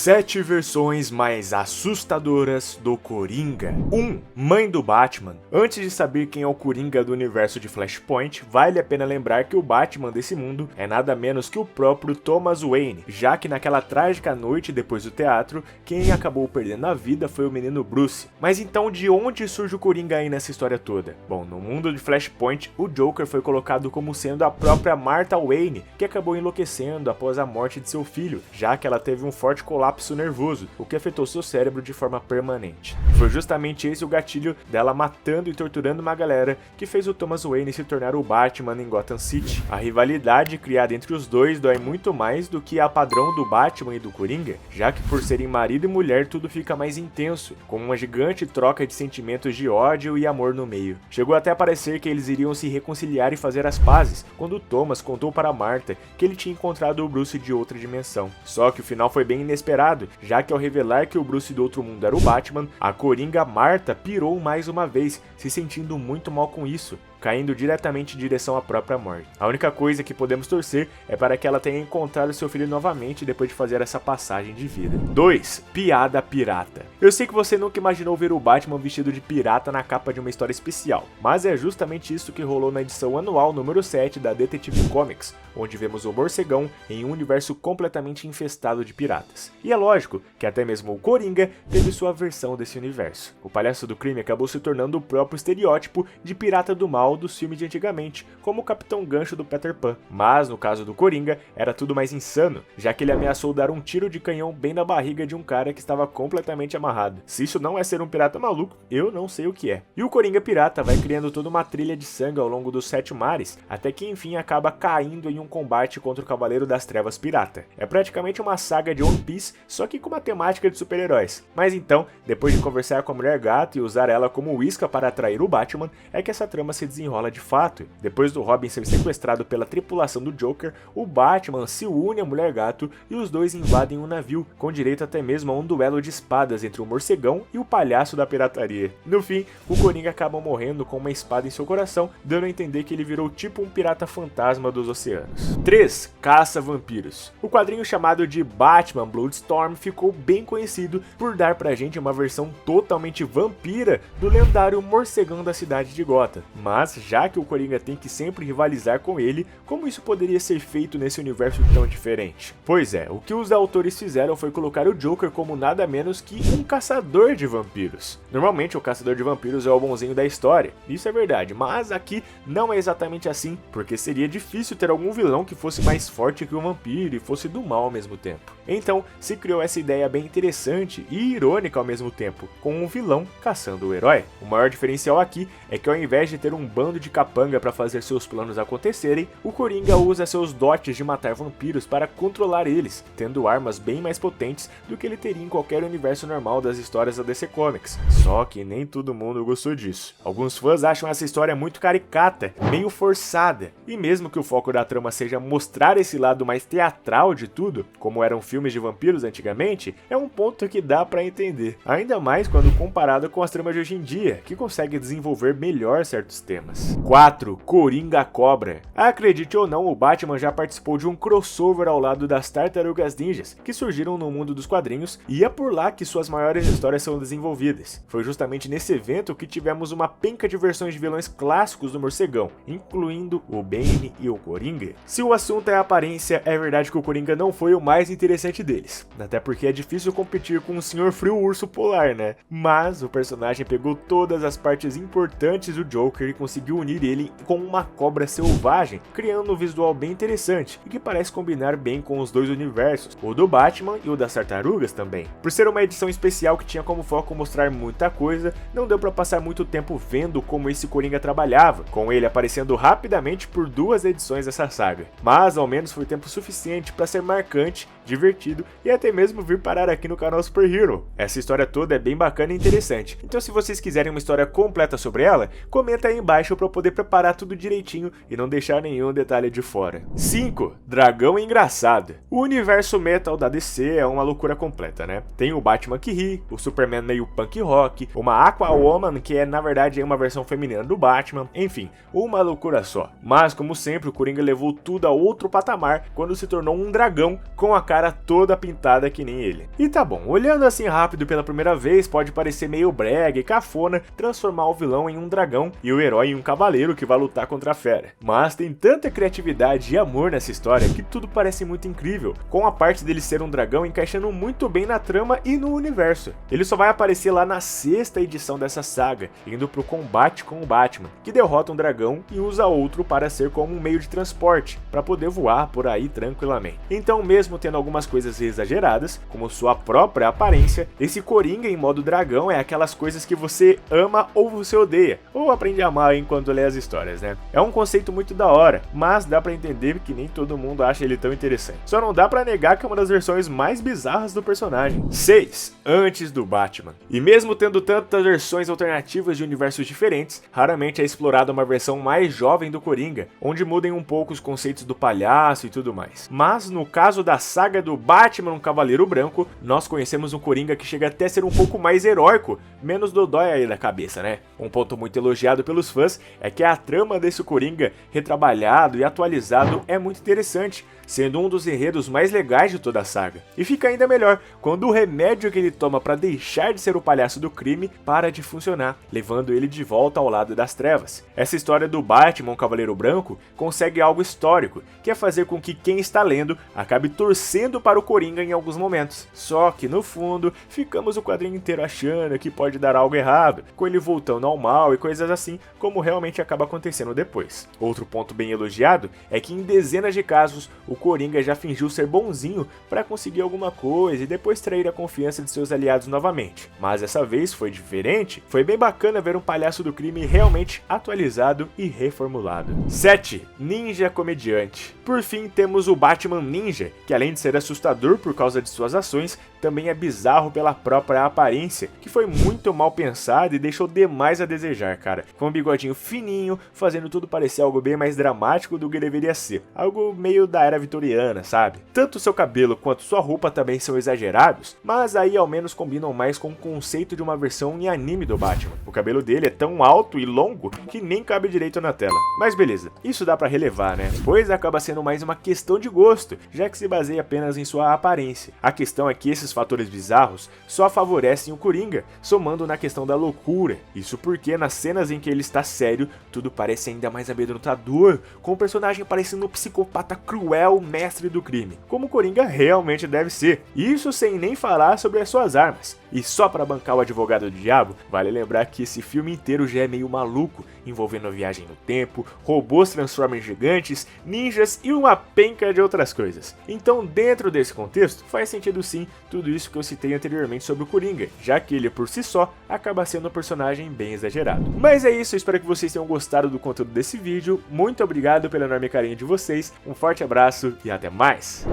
7 versões mais assustadoras do Coringa. 1. Mãe do Batman. Antes de saber quem é o Coringa do universo de Flashpoint, vale a pena lembrar que o Batman desse mundo é nada menos que o próprio Thomas Wayne, já que naquela trágica noite depois do teatro, quem acabou perdendo a vida foi o menino Bruce. Mas então de onde surge o Coringa aí nessa história toda? Bom, no mundo de Flashpoint, o Joker foi colocado como sendo a própria Martha Wayne, que acabou enlouquecendo após a morte de seu filho, já que ela teve um forte colapso nervoso, o que afetou seu cérebro de forma permanente. Foi justamente esse o gatilho dela matando e torturando uma galera que fez o Thomas Wayne se tornar o Batman em Gotham City. A rivalidade criada entre os dois dói muito mais do que a padrão do Batman e do Coringa, já que por serem marido e mulher tudo fica mais intenso, com uma gigante troca de sentimentos de ódio e amor no meio. Chegou até a parecer que eles iriam se reconciliar e fazer as pazes, quando Thomas contou para Martha que ele tinha encontrado o Bruce de outra dimensão. Só que o final foi bem inesperado, já que ao revelar que o Bruce do outro mundo era o Batman, a Coringa Martha pirou mais uma vez, se sentindo muito mal com isso, caindo diretamente em direção à própria morte. A única coisa que podemos torcer é para que ela tenha encontrado seu filho novamente depois de fazer essa passagem de vida. 2. Piada pirata. Eu sei que você nunca imaginou ver o Batman vestido de pirata na capa de uma história especial, mas é justamente isso que rolou na edição anual número 7 da Detective Comics, onde vemos o morcegão em um universo completamente infestado de piratas. E é lógico que até mesmo o Coringa teve sua versão desse universo. O palhaço do crime acabou se tornando o próprio estereótipo de pirata do mal dos filmes de antigamente, como o Capitão Gancho do Peter Pan. Mas no caso do Coringa, era tudo mais insano, já que ele ameaçou dar um tiro de canhão bem na barriga de um cara que estava completamente amarrado. Se isso não é ser um pirata maluco, eu não sei o que é. E o Coringa pirata vai criando toda uma trilha de sangue ao longo dos 7 mares, até que enfim acaba caindo em um combate contra o Cavaleiro das Trevas pirata. É praticamente uma saga de One Piece, só que com uma temática de super-heróis. Mas então, depois de conversar com a Mulher Gato e usar ela como isca para atrair o Batman, é que essa trama se desenrola de fato. Depois do Robin ser sequestrado pela tripulação do Joker, o Batman se une à Mulher Gato e os dois invadem um navio, com direito até mesmo a um duelo de espadas entre o morcegão e o palhaço da pirataria. No fim, o Coringa acaba morrendo com uma espada em seu coração, dando a entender que ele virou tipo um pirata fantasma dos oceanos. 3. Caça-vampiros. O quadrinho chamado de Batman Bloodstorm ficou bem conhecido por dar pra gente uma versão totalmente vampira do lendário morcegão da cidade de Gotham. Mas, já que o Coringa tem que sempre rivalizar com ele, como isso poderia ser feito nesse universo tão diferente? Pois é, o que os autores fizeram foi colocar o Joker como nada menos que um caçador de vampiros. Normalmente o caçador de vampiros é o bonzinho da história, isso é verdade, mas aqui não é exatamente assim, porque seria difícil ter algum vilão que fosse mais forte que o vampiro e fosse do mal ao mesmo tempo. Então se criou essa ideia bem interessante e irônica ao mesmo tempo, com um vilão caçando o herói. O maior diferencial aqui é que ao invés de ter um bando de capanga para fazer seus planos acontecerem, o Coringa usa seus dotes de matar vampiros para controlar eles, tendo armas bem mais potentes do que ele teria em qualquer universo normal das histórias da DC Comics. Só que nem todo mundo gostou disso. Alguns fãs acham essa história muito caricata, meio forçada, e mesmo que o foco da trama seja mostrar esse lado mais teatral de tudo, como eram filmes de vampiros antigamente, é um ponto que dá para entender, ainda mais quando comparado com as tramas de hoje em dia, que conseguem desenvolver melhor certos temas. 4. Coringa Cobra. Acredite ou não, o Batman já participou de um crossover ao lado das Tartarugas Ninjas, que surgiram no mundo dos quadrinhos, e é por lá que suas maiores histórias são desenvolvidas. Foi justamente nesse evento que tivemos uma penca de versões de vilões clássicos do morcegão, incluindo o Bane e o Coringa. Se o assunto é a aparência, é verdade que o Coringa não foi o mais interessante deles, até porque é difícil competir com o Sr. Frio Urso Polar, né? Mas o personagem pegou todas as partes importantes do Joker e conseguiu unir ele com uma cobra selvagem, criando um visual bem interessante e que parece combinar bem com os dois universos, o do Batman e o das Tartarugas também. Por ser uma edição especial que tinha como foco mostrar muita coisa, não deu pra passar muito tempo vendo como esse Coringa trabalhava, com ele aparecendo rapidamente por 2 edições dessa saga. Mas ao menos foi tempo suficiente para ser marcante, divertido e até mesmo vir parar aqui no canal Super Hero. Essa história toda é bem bacana e interessante, então se vocês quiserem uma história completa sobre ela, comenta aí embaixo para eu poder preparar tudo direitinho e não deixar nenhum detalhe de fora. 5. Dragão Engraçado. O universo metal da DC é uma loucura completa, né? Tem o Batman que ri, o Superman meio punk rock, uma Aquawoman que é na verdade uma versão feminina do Batman, enfim, uma loucura só. Mas como sempre o Coringa levou tudo a outro patamar quando se tornou um dragão com a cara cara toda pintada que nem ele. E tá bom, olhando assim rápido pela primeira vez, pode parecer meio brega e cafona transformar o vilão em um dragão e o herói em um cavaleiro que vai lutar contra a fera. Mas tem tanta criatividade e amor nessa história que tudo parece muito incrível, com a parte dele ser um dragão encaixando muito bem na trama e no universo. Ele só vai aparecer lá na 6ª edição dessa saga, indo pro combate com o Batman, que derrota um dragão e usa outro para ser como um meio de transporte, para poder voar por aí tranquilamente. Então, mesmo tendo algumas coisas exageradas, como sua própria aparência, esse Coringa em modo dragão é aquelas coisas que você ama ou você odeia, ou aprende a amar enquanto lê as histórias, né? É um conceito muito da hora, mas dá pra entender que nem todo mundo acha ele tão interessante. Só não dá pra negar que é uma das versões mais bizarras do personagem. 6. Antes do Batman. E mesmo tendo tantas versões alternativas de universos diferentes, raramente é explorada uma versão mais jovem do Coringa, onde mudem um pouco os conceitos do palhaço e tudo mais. Mas no caso da saga do Batman, um Cavaleiro Branco, nós conhecemos um Coringa que chega até a ser um pouco mais heróico, menos dodói aí da cabeça, né? Um ponto muito elogiado pelos fãs é que a trama desse Coringa, retrabalhado e atualizado, é muito interessante, sendo um dos enredos mais legais de toda a saga. E fica ainda melhor quando o remédio que ele toma para deixar de ser o palhaço do crime para de funcionar, levando ele de volta ao lado das trevas. Essa história do Batman, um Cavaleiro Branco, consegue algo histórico, que é fazer com que quem está lendo acabe torcendo para o Coringa em alguns momentos. Só que no fundo, ficamos o quadrinho inteiro achando que pode dar algo errado, com ele voltando ao mal e coisas assim, como realmente acaba acontecendo depois. Outro ponto bem elogiado é que em dezenas de casos, o Coringa já fingiu ser bonzinho para conseguir alguma coisa e depois trair a confiança de seus aliados novamente. Mas dessa vez foi diferente, foi bem bacana ver um palhaço do crime realmente atualizado e reformulado. 7. Ninja comediante. Por fim, temos o Batman Ninja, que além de ser assustador por causa de suas ações, também é bizarro pela própria aparência, que foi muito mal pensada e deixou demais a desejar, cara. Com um bigodinho fininho, fazendo tudo parecer algo bem mais dramático do que deveria ser. Algo meio da era vitoriana, sabe? Tanto seu cabelo quanto sua roupa também são exagerados, mas aí ao menos combinam mais com o conceito de uma versão em anime do Batman. O cabelo dele é tão alto e longo que nem cabe direito na tela. Mas beleza, isso dá pra relevar, né? Pois acaba sendo mais uma questão de gosto, já que se baseia apenas em sua aparência. A questão é que esses fatores bizarros só favorecem o Coringa, somando na questão da loucura. Isso porque nas cenas em que ele está sério, tudo parece ainda mais amedrontador, com o personagem parecendo um psicopata cruel, mestre do crime, como o Coringa realmente deve ser. Isso sem nem falar sobre as suas armas. E só para bancar o advogado do diabo, vale lembrar que esse filme inteiro já é meio maluco, envolvendo a viagem no tempo, robôs transformam em gigantes, ninjas e uma penca de outras coisas. Então, dentro desse contexto, faz sentido sim tudo isso que eu citei anteriormente sobre o Coringa, já que ele por si só acaba sendo um personagem bem exagerado. Mas é isso, eu espero que vocês tenham gostado do conteúdo desse vídeo, muito obrigado pelo enorme carinho de vocês, um forte abraço e até mais!